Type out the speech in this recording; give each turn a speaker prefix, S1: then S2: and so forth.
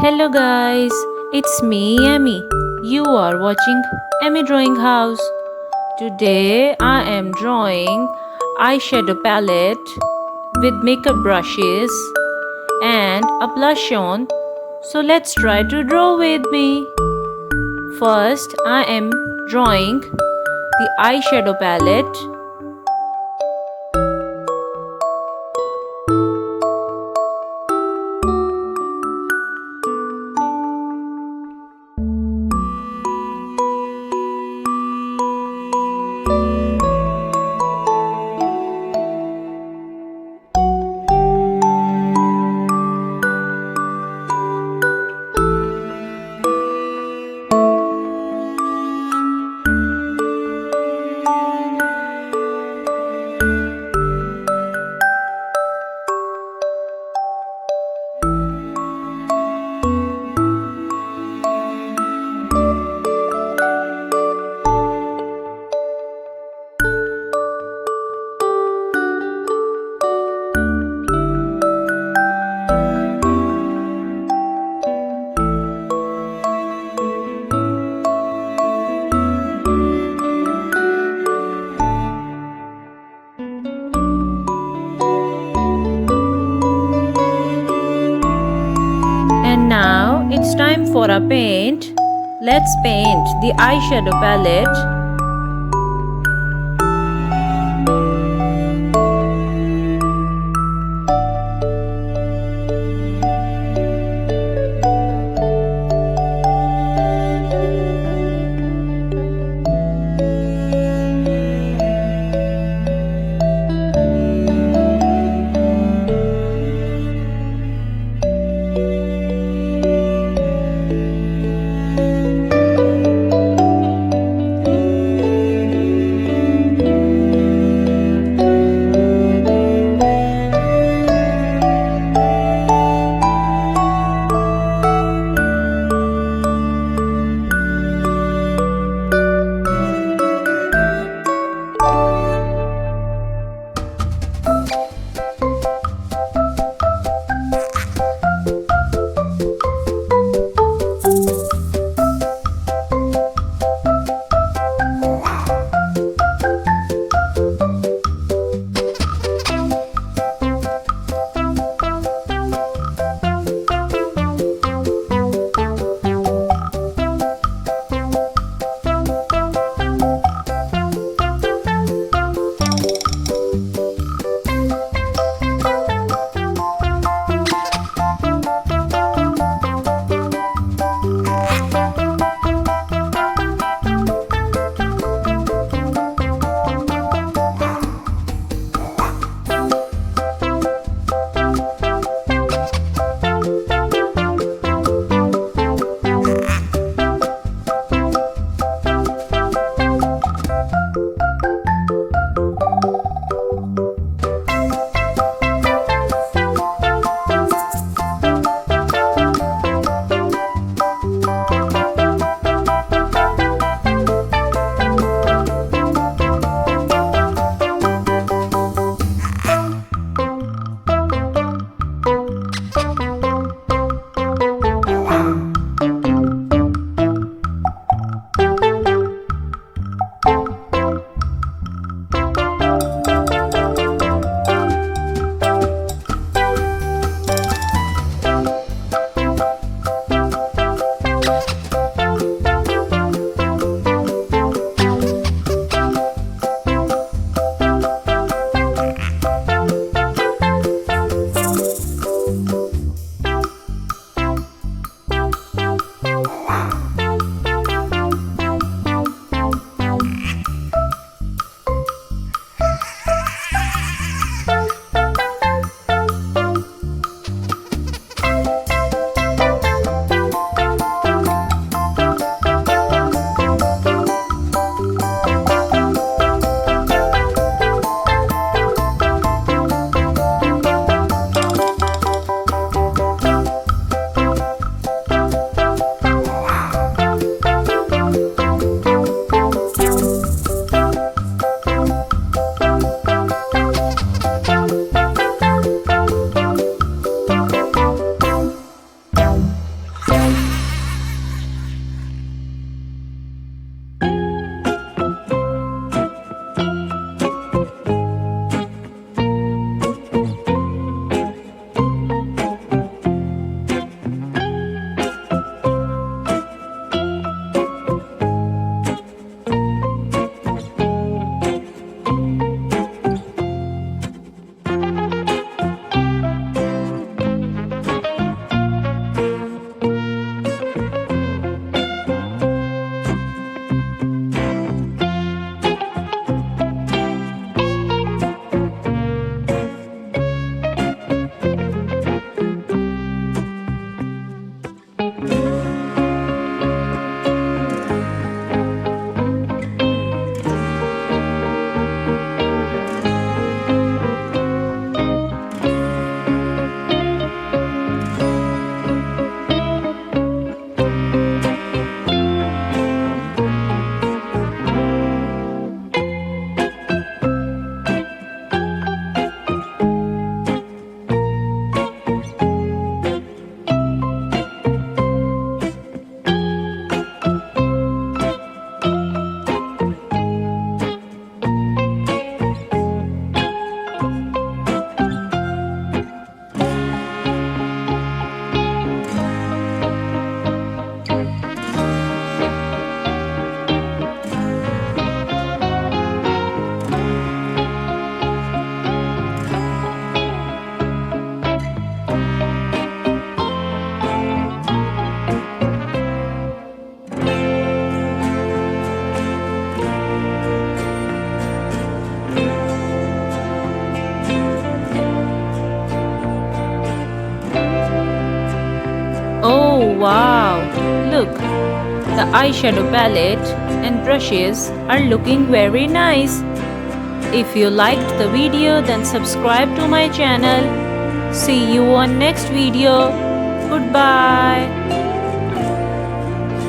S1: Hello guys, it's me Amy. You are watching Amy Drawing House. Today I am drawing eyeshadow palette with makeup brushes and a blush on. So let's try to draw with me. First I am drawing the eyeshadow palette. And now it's time for a paint. Let's paint the eyeshadow palette. Wow, look, the eyeshadow palette and brushes are looking very nice. If you liked the video, then subscribe to my channel. See you on next video. Goodbye.